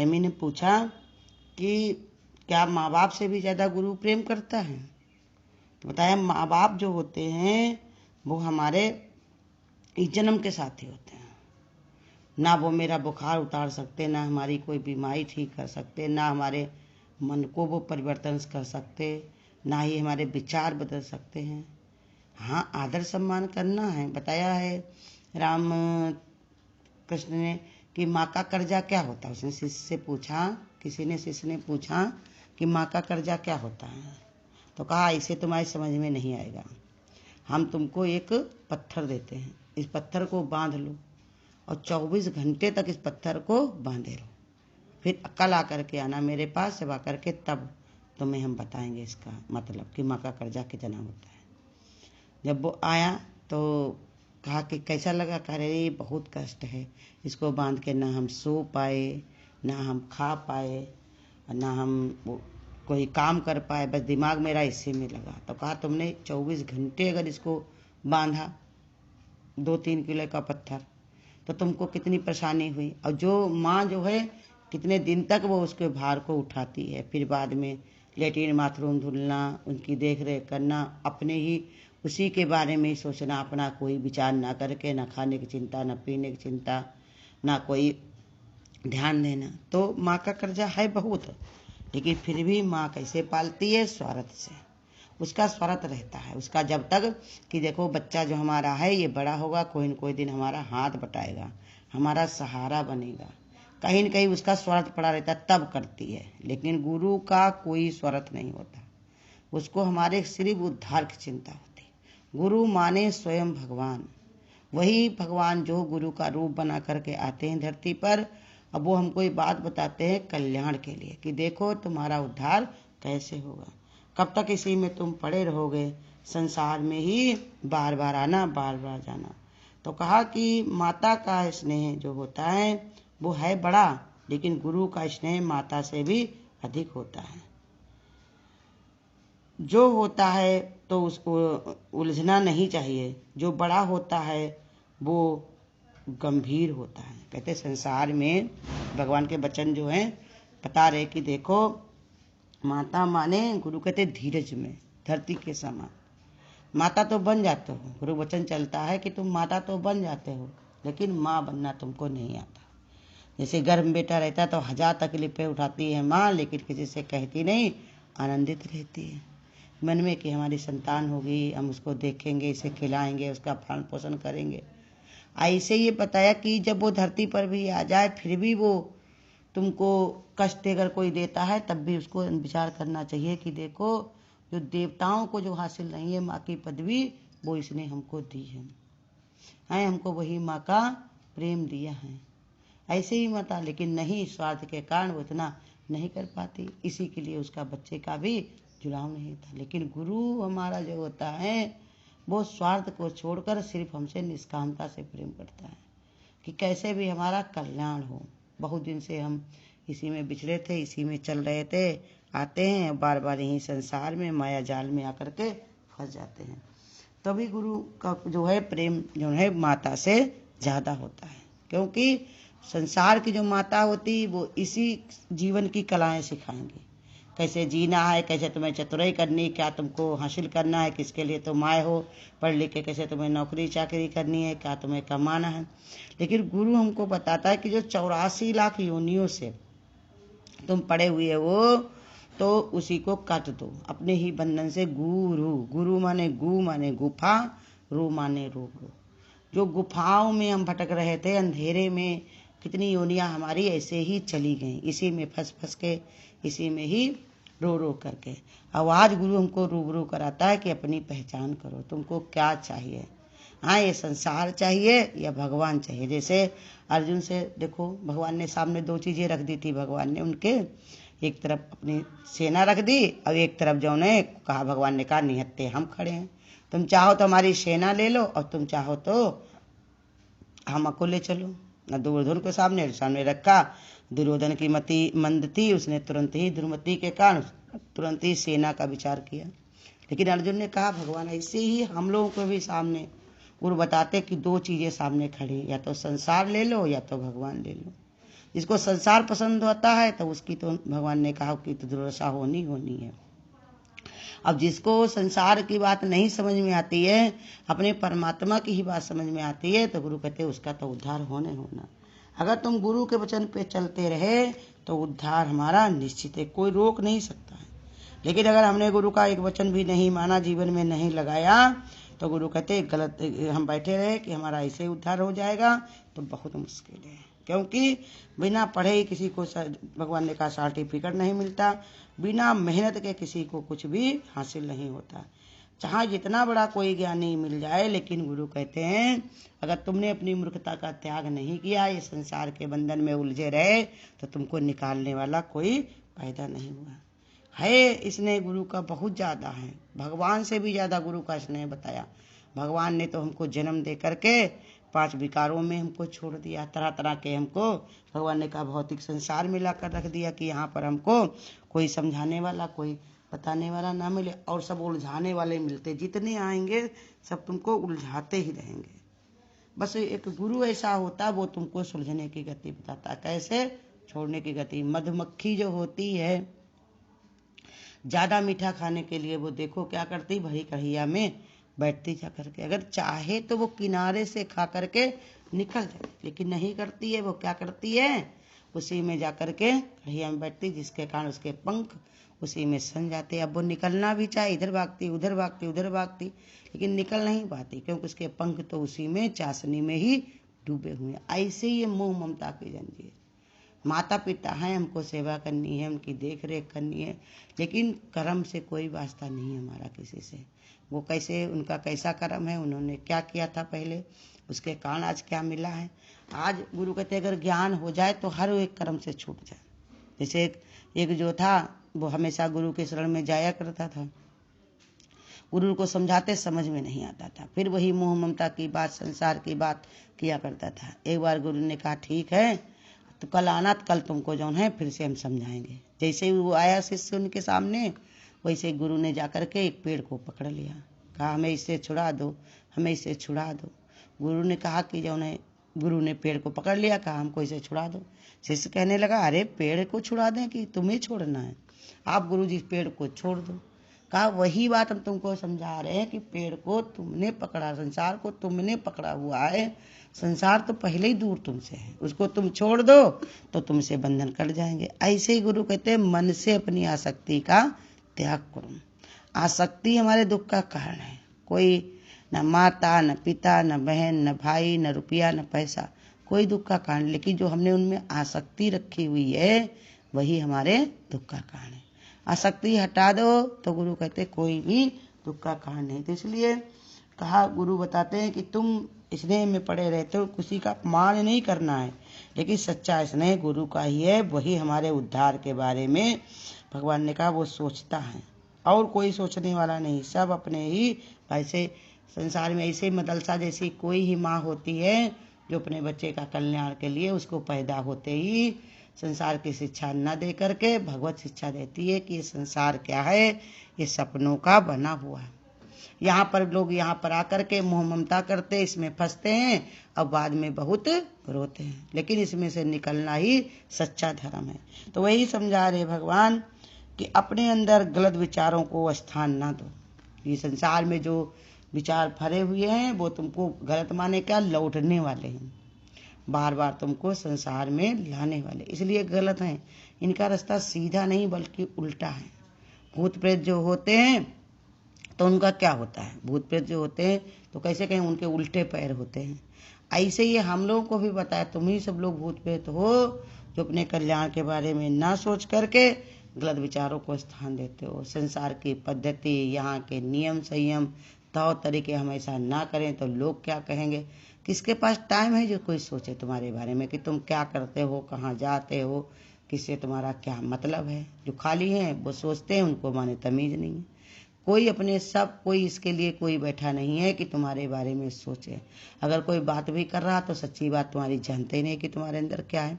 प्रेमी ने पूछा कि क्या माँ बाप से भी ज़्यादा गुरु प्रेम करता है? तो बताया माँ बाप जो होते हैं वो हमारे इस जन्म के साथी होते हैं। ना वो मेरा बुखार उतार सकते, ना हमारी कोई बीमारी ठीक कर सकते, ना हमारे मन को वो परिवर्तन कर सकते, ना ही हमारे विचार बदल सकते हैं। हाँ, आदर सम्मान करना है। बताया है राम कृष्ण ने कि माँ का कर्जा क्या होता है। उसने शिष्य से पूछा, किसी ने शिष्य ने पूछा कि माँ का कर्जा क्या होता है। तो कहा इसे तुम्हारी समझ में नहीं आएगा। हम तुमको एक पत्थर देते हैं, इस पत्थर को बांध लो और 24 घंटे तक इस पत्थर को बांधे रहो, फिर कल आकर के आना मेरे पास, जब आकर के तब तुम्हें हम बताएंगे इसका मतलब कि माँ का कर्जा कितना होता है। जब वो आया तो कहा कि कैसा लगा? कह रहे बहुत कष्ट है, इसको बांध के ना हम सो पाए, ना हम खा पाए, ना हम कोई काम कर पाए, बस दिमाग मेरा इसी में लगा। तो कहा तुमने 24 घंटे अगर इसको बांधा 2-3 किलो का पत्थर, तो तुमको कितनी परेशानी हुई। और जो माँ जो है कितने दिन तक वो उसके भार को उठाती है, फिर बाद में लेटरिन बाथरूम धुलना, उनकी देख रेख करना, अपने ही उसी के बारे में ही सोचना, अपना कोई विचार ना करके, ना खाने की चिंता, ना पीने की चिंता, ना कोई ध्यान देना। तो माँ का कर्जा है बहुत, लेकिन फिर भी माँ कैसे पालती है? स्वार्थ से। उसका स्वार्थ रहता है उसका, जब तक कि देखो बच्चा जो हमारा है ये बड़ा होगा, कोई न कोई दिन हमारा हाथ बटाएगा, हमारा सहारा बनेगा, कहीं न कहीं उसका स्वार्थ पड़ा रहता, तब करती है। लेकिन गुरु का कोई स्वार्थ नहीं होता, उसको हमारे सिर्फ उद्धार की चिंता होती। गुरु माने स्वयं भगवान, वही भगवान जो गुरु का रूप बना करके आते हैं धरती पर। अब वो हमको ये बात बताते हैं कल्याण के लिए कि देखो तुम्हारा उद्धार कैसे होगा। कब तक इसी में तुम पड़े रहोगे? संसार में ही बार बार आना, बार बार जाना। तो कहा कि माता का स्नेह जो होता है वो है बड़ा, लेकिन गुरु का स्नेह माता से भी अधिक होता है। जो होता है तो उसको उलझना नहीं चाहिए, जो बड़ा होता है वो गंभीर होता है। कहते संसार में भगवान के वचन जो हैं बता रहे कि देखो माता माने गुरु कहते धीरज में धरती के समान। माता तो बन जाते हो, गुरु वचन चलता है कि तुम माता तो बन जाते हो, लेकिन माँ बनना तुमको नहीं आता। जैसे गर्भ में बेटा रहता है तो 1000 तकलीफें उठाती है माँ, लेकिन किसी से कहती नहीं, आनंदित रहती है मन में कि हमारी संतान होगी, हम उसको देखेंगे, इसे खिलाएंगे, उसका पालन पोषण करेंगे। ऐसे ये बताया कि जब वो धरती पर भी आ जाए फिर भी वो तुमको कष्ट अगर कोई देता है तब भी उसको विचार करना चाहिए कि देखो जो देवताओं को जो हासिल नहीं है माँ की पदवी, वो इसने हमको दी है, हमको वही माँ का प्रेम दिया है। ऐसे ही माता, लेकिन नहीं, स्वार्थ के कारण वो इतना नहीं कर पाती, इसी के लिए उसका बच्चे का भी जुड़ाव नहीं था। लेकिन गुरु हमारा जो होता है वो स्वार्थ को छोड़कर सिर्फ हमसे निष्कामता से प्रेम करता है कि कैसे भी हमारा कल्याण हो। बहुत दिन से हम इसी में बिछड़े थे, इसी में चल रहे थे, आते हैं बार बार यही संसार में माया जाल में आकर के फंस जाते हैं। तभी गुरु का जो है प्रेम जो है माता से ज़्यादा होता है, क्योंकि संसार की जो माता होती वो इसी जीवन की कलाएं सिखाएंगी, कैसे जीना है, कैसे तुम्हें चतुराई करनी, क्या तुमको हासिल करना है, किसके लिए तुम आए हो, पढ़ लिख के कैसे तुम्हें नौकरी चाकरी करनी है, क्या तुम्हें कमाना है। लेकिन गुरु हमको बताता है कि जो 84 लाख योनियों से तुम पड़े हुए हो तो उसी को काट दो अपने ही बंधन से। गुरु, गुरु माने गु माने गुफा, रू माने रोग। जो गुफाओं में हम भटक रहे थे अंधेरे में, कितनी योनियां हमारी ऐसे ही चली गई, इसी में फंस फंस के, इसी में ही रो रो करके। अब आज गुरु हमको रूबरू कराता है कि अपनी पहचान करो, तुमको क्या चाहिए। हाँ, ये संसार चाहिए या भगवान चाहिए। जैसे अर्जुन से देखो भगवान ने सामने 2 चीजें रख दी थी, भगवान ने उनके, एक तरफ अपनी सेना रख दी और एक तरफ जो ने कहा, भगवान ने कहा निहत्ते हम खड़े हैं, तुम चाहो तो हमारी सेना ले लो और तुम चाहो तो हमको ले चलो। न दुर्योधन के सामने रखा, दुर्योधन की मति मंद थी, उसने तुरंत ही दुर्मति के कारण तुरंत ही सेना का विचार किया। लेकिन अर्जुन ने कहा भगवान ऐसे ही हम लोगों को भी सामने गुरु बताते कि 2 चीजें सामने खड़ी, या तो संसार ले लो या तो भगवान ले लो। जिसको संसार पसंद होता है तो उसकी तो भगवान ने कहा कि तो दुर्दशा होनी होनी है। अब जिसको संसार की बात नहीं समझ में आती है, अपने परमात्मा की ही बात समझ में आती है, तो गुरु कहते हैं उसका तो उद्धार होने होना। अगर तुम गुरु के वचन पे चलते रहे तो उद्धार हमारा निश्चित है, कोई रोक नहीं सकता है। लेकिन अगर हमने गुरु का एक वचन भी नहीं माना, जीवन में नहीं लगाया, तो गुरु कहते गलत हम बैठे रहे कि हमारा ऐसे उद्धार हो जाएगा, तो बहुत मुश्किल है। क्योंकि बिना पढ़े ही किसी को भगवान ने कहा सर्टिफिकेट नहीं मिलता, बिना मेहनत के किसी को कुछ भी हासिल नहीं होता। चाहे जितना बड़ा कोई ज्ञानी मिल जाए, लेकिन गुरु कहते हैं अगर तुमने अपनी मूर्खता का त्याग नहीं किया, ये संसार के बंधन में उलझे रहे, तो तुमको निकालने वाला कोई पैदा नहीं हुआ है। इसने गुरु का बहुत ज़्यादा है, भगवान से भी ज़्यादा गुरु का स्नेह बताया। भगवान ने तो हमको जन्म दे करके 5 विकारों में हमको छोड़ दिया, तरह तरह के हमको भगवान ने कहा भौतिक संसार में ला कर रख दिया कि यहाँ पर हमको कोई समझाने वाला, कोई बताने वाला ना मिले, और सब उलझाने वाले मिलते। जितने आएंगे सब तुमको उलझाते ही रहेंगे। बस एक गुरु ऐसा होता, वो तुमको सुलझने की गति बताता, कैसे छोड़ने की गति। मधुमक्खी जो होती है, ज़्यादा मीठा खाने के लिए वो देखो क्या करती, भरी कढ़ैया में बैठती जा करके। अगर चाहे तो वो किनारे से खा करके निकल जाए, लेकिन नहीं करती है। वो क्या करती है, उसी में जा करके कढ़ैया में बैठती, जिसके कारण उसके पंख उसी में सन जाते। अब वो निकलना भी चाहे, इधर भागती उधर भागती उधर भागती, लेकिन निकल नहीं पाती, क्योंकि उसके पंख तो उसी में चाशनी में ही डूबे हुए हैं। ऐसे ही ये मोह ममता की जंजीर। माता पिता हैं, हमको सेवा करनी है, उनकी देख रेख करनी है, लेकिन कर्म से कोई वास्ता नहीं है हमारा किसी से। वो कैसे, उनका कैसा कर्म है, उन्होंने क्या किया था पहले, उसके कारण आज क्या मिला है। आज गुरु कहते अगर ज्ञान हो जाए तो हर एक कर्म से छूट जाए। जैसे एक जो था, वो हमेशा गुरु के शरण में जाया करता था, गुरु को समझाते समझ में नहीं आता था, फिर वही मोह ममता की बात, संसार की बात किया करता था। एक बार गुरु ने कहा ठीक है, तो कल आना, कल तुमको जो है फिर से हम समझाएंगे। जैसे ही वो आया शिष्य उनके सामने, वैसे गुरु ने जाकर के एक पेड़ को पकड़ लिया, कहा हमें इससे छुड़ा दो, हमें इससे छुड़ा दो। गुरु ने कहा कि जो है, गुरु ने पेड़ को पकड़ लिया, कहा हमको इसे छुड़ा दो। शिष्य कहने लगा अरे पेड़ को छुड़ा दें कि तुम्हें छोड़ना है, आप गुरु जी पेड़ को छोड़ दो। कहा वही बात हम तुमको समझा रहे हैं कि पेड़ को तुमने पकड़ा, संसार को तुमने पकड़ा हुआ है, संसार तो पहले ही दूर तुमसे है, उसको तुम छोड़ दो तो तुमसे बंधन कट जाएंगे। ऐसे ही गुरु कहते हैं मन से अपनी आसक्ति का त्याग करो। आसक्ति हमारे दुख का कारण है। कोई न माता, न पिता, न बहन, न भाई, न रुपया, न पैसा, कोई दुख का कारण, लेकिन जो हमने उनमें आसक्ति रखी हुई है वही हमारे दुख का कारण है। आसक्ति हटा दो तो गुरु कहते कोई भी दुख का कारण नहीं। तो इसलिए कहा, गुरु बताते हैं कि तुम स्नेह में पड़े रहते हो, किसी का अपमान नहीं करना है, लेकिन सच्चा स्नेह गुरु का ही है, वही हमारे उद्धार के बारे में भगवान ने कहा वो सोचता है, और कोई सोचने वाला नहीं। सब अपने ही ऐसे संसार में ऐसे मदलसा जैसी कोई ही माँ होती है जो अपने बच्चे का कल्याण के लिए उसको पैदा होते ही संसार की शिक्षा न दे करके भगवत शिक्षा देती है कि ये संसार क्या है, ये सपनों का बना हुआ है। यहाँ पर लोग यहाँ पर आकर के मोह ममता करते, इसमें फंसते हैं, अब बाद में बहुत रोते हैं, लेकिन इसमें से निकलना ही सच्चा धर्म है। तो वही समझा रहे भगवान कि अपने अंदर गलत विचारों को स्थान ना दो। ये संसार में जो विचार भरे हुए हैं वो तुमको गलत माने क्या, लौटने वाले हैं, बार बार तुमको संसार में लाने वाले, इसलिए गलत हैं। इनका रास्ता सीधा नहीं बल्कि उल्टा है। भूत प्रेत जो होते हैं तो उनका क्या होता है, भूत प्रेत जो होते हैं तो कैसे कहें, उनके उल्टे पैर होते हैं। ऐसे ही हम लोगों को भी बताया, तुम ही सब लोग भूत प्रेत हो जो अपने कल्याण के बारे में ना सोच करके गलत विचारों को स्थान देते हो। संसार की पद्धति, यहाँ के नियम संयम तौर तरीके हम ऐसा ना करें तो लोग क्या कहेंगे। किसके पास टाइम है जो कोई सोचे तुम्हारे बारे में कि तुम क्या करते हो, कहाँ जाते हो, किससे तुम्हारा क्या मतलब है। जो खाली हैं वो सोचते हैं, उनको माने तमीज नहीं है। कोई अपने सब कोई इसके लिए कोई बैठा नहीं है कि तुम्हारे बारे में सोचे। अगर कोई बात भी कर रहा तो सच्ची बात तुम्हारी जानते ही नहीं कि तुम्हारे अंदर क्या है।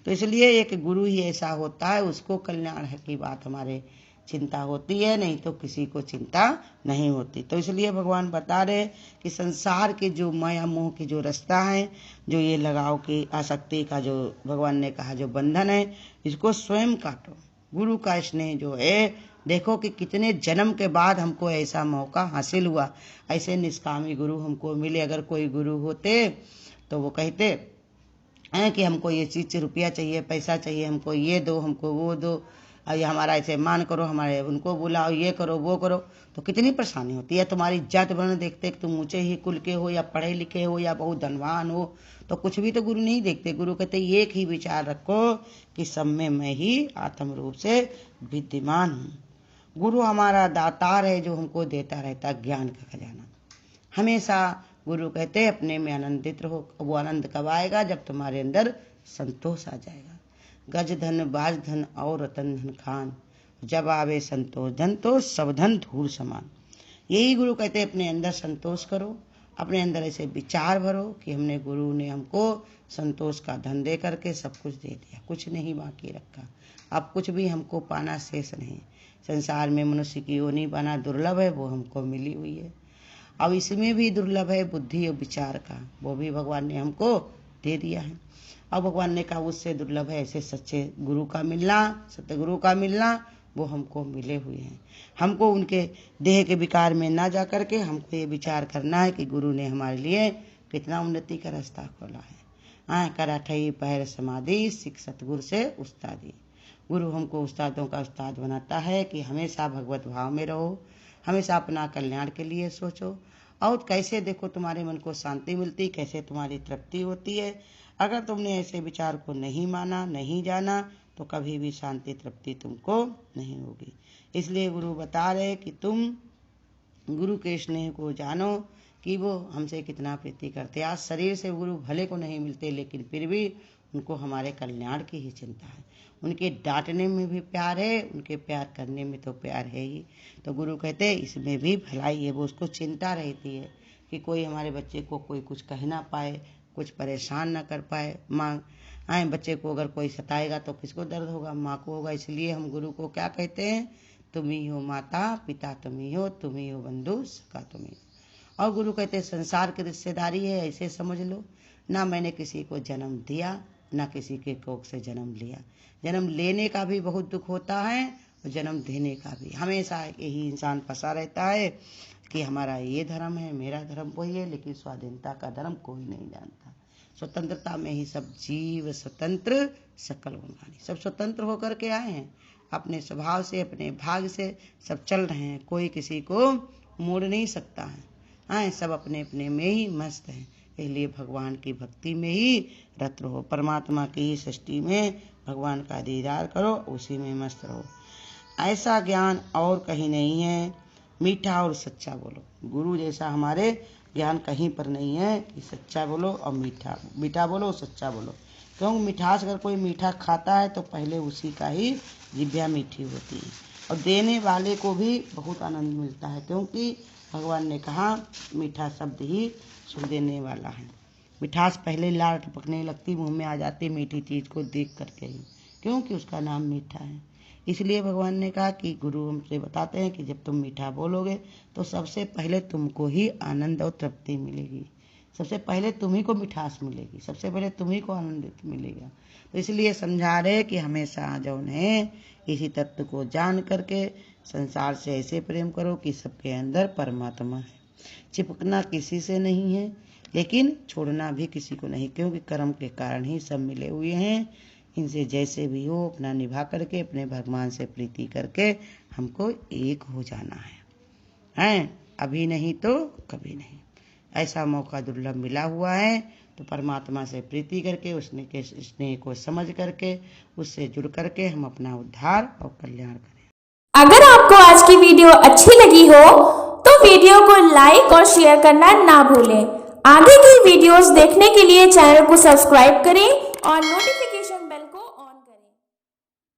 तो इसलिए एक गुरु ही ऐसा होता है, उसको कल्याण है की बात हमारे चिंता होती है, नहीं तो किसी को चिंता नहीं होती। तो इसलिए भगवान बता रहे कि संसार के जो माया मोह की जो रास्ता है, जो ये लगाव की आसक्ति का जो भगवान ने कहा जो बंधन है, इसको स्वयं काटो। गुरु का स्नेह जो है, देखो कि कितने जन्म के बाद हमको ऐसा मौका हासिल हुआ, ऐसे निष्कामी गुरु हमको मिले। अगर कोई गुरु होते तो वो कहते हैं कि हमको ये चीज़ रुपया चाहिए, पैसा चाहिए, हमको ये दो, हमको वो दो, और ये हमारा ऐसे मान करो, हमारे उनको बुलाओ, ये करो वो करो, तो कितनी परेशानी होती है। तुम्हारी जात वर्ण देखते कि तुम ऊंचे ही कुल के हो, या पढ़े लिखे हो, या बहुत धनवान हो, तो कुछ भी तो गुरु नहीं देखते। गुरु कहते एक ही विचार रखो कि सब में मैं ही आत्म रूप से विद्यमान हूँ। गुरु हमारा दातार है, जो हमको देता रहता ज्ञान का खजाना। हमेशा गुरु कहते अपने में आनंदित रहो। वो आनंद कब आएगा? जब तुम्हारे अंदर संतोष आ जाएगा। गज धन बाज धन और रतन धन खान, जब आवे संतोष धन तो सब धन धूल समान। यही गुरु कहते अपने अंदर संतोष करो, अपने अंदर ऐसे विचार भरो कि हमने गुरु ने हमको संतोष का धन दे करके सब कुछ दे दिया, कुछ नहीं बाकी रखा। अब कुछ भी हमको पाना शेष नहीं। संसार में मनुष्य की योनि पाना दुर्लभ है, वो हमको मिली हुई है। अब इसमें भी दुर्लभ है बुद्धि और विचार का, वो भी भगवान ने हमको दे दिया है। अब भगवान ने कहा उससे दुर्लभ है ऐसे सच्चे गुरु का मिलना, सतगुरु का मिलना, वो हमको मिले हुए हैं। हमको उनके देह के विकार में ना जा करके हमको ये विचार करना है कि गुरु ने हमारे लिए कितना उन्नति का रास्ता खोला है। कराठई पैर समाधि सिख सतगुरु से उस्तादी। गुरु हमको उस्तादों का उस्ताद बनाता है कि हमेशा भगवत भाव में रहो, हमेशा अपना कल्याण के लिए सोचो, और कैसे देखो तुम्हारे मन को शांति मिलती, कैसे तुम्हारी तृप्ति होती है। अगर तुमने ऐसे विचार को नहीं माना, नहीं जाना, तो कभी भी शांति तृप्ति तुमको नहीं होगी। इसलिए गुरु बता रहे कि तुम गुरु के स्नेह को जानो कि वो हमसे कितना प्रीति करते। आज शरीर से गुरु भले को नहीं मिलते, लेकिन फिर भी उनको हमारे कल्याण की ही चिंता है। उनके डांटने में भी प्यार है, उनके प्यार करने में तो प्यार है ही। तो गुरु कहते हैं इसमें भी भलाई है। वो उसको चिंता रहती है कि कोई हमारे बच्चे को कोई कुछ कह ना पाए, कुछ परेशान ना कर पाए। माँ बच्चे को अगर कोई सताएगा तो किसको दर्द होगा? माँ को होगा। इसलिए हम गुरु को क्या कहते हैं? तुम ही हो माता, पिता तुम ही हो बंधु, सखा तुम ही हो। और गुरु कहते हैं संसार की रिश्तेदारी है, ऐसे समझ लो। ना मैंने किसी को जन्म दिया, ना किसी के कोख से जन्म लिया। जन्म लेने का भी बहुत दुख होता है और जन्म देने का भी। हमेशा यही इंसान फंसा रहता है कि हमारा ये धर्म है, मेरा धर्म वही है, लेकिन स्वाधीनता का धर्म कोई नहीं जानता। स्वतंत्रता में ही सब जीव स्वतंत्र, सकल गुणगानी। सब स्वतंत्र होकर के आए हैं, अपने स्वभाव से, अपने भाग से सब चल रहे हैं। कोई किसी को मोड़ नहीं सकता है। सब अपने अपने में ही मस्त हैं। इसलिए भगवान की भक्ति में ही रत रहो, परमात्मा की सृष्टि में भगवान का दीदार करो, उसी में मस्त रहो। ऐसा ज्ञान और कहीं नहीं है। मीठा और सच्चा बोलो। गुरु जैसा हमारे ज्ञान कहीं पर नहीं है कि सच्चा बोलो और मीठा बोलो, सच्चा बोलो। क्योंकि मिठास अगर कोई मीठा खाता है तो पहले उसी का ही जिह्वा मीठी होती है, और देने वाले को भी बहुत आनंद मिलता है। क्योंकि भगवान ने कहा मीठा शब्द ही सुख देने वाला है। मिठास पहले लार टपकने लगती, मुंह में आ जाती मीठी चीज को देख करके ही, क्योंकि उसका नाम मीठा है। इसलिए भगवान ने कहा कि गुरु हमसे बताते हैं कि जब तुम मीठा बोलोगे तो सबसे पहले तुमको ही आनंद और तृप्ति मिलेगी, सबसे पहले तुम्ही को मिठास मिलेगी, सबसे पहले तुम्ही को आनंद मिलेगा। तो इसलिए समझा रहे कि हमेशा जो है इसी तत्व को जान करके संसार से ऐसे प्रेम करो कि सबके अंदर परमात्मा है। चिपकना किसी से नहीं है, लेकिन छोड़ना भी किसी को नहीं, क्योंकि कर्म के कारण ही सब मिले हुए हैं। इनसे जैसे भी हो अपना निभा करके अपने भगवान से प्रीति करके हमको एक हो जाना है। अभी नहीं तो कभी नहीं। ऐसा मौका दुर्लभ मिला हुआ है, तो परमात्मा से प्रीति करके उसने के स्नेह को समझ करके उससे जुड़ करके हम अपना उद्धार और कल्याण करें। अगर आपको आज की वीडियो अच्छी लगी हो तो वीडियो को लाइक और शेयर करना ना भूलें। आगे की वीडियोस देखने के लिए चैनल को सब्सक्राइब करें और नोटिफिकेशन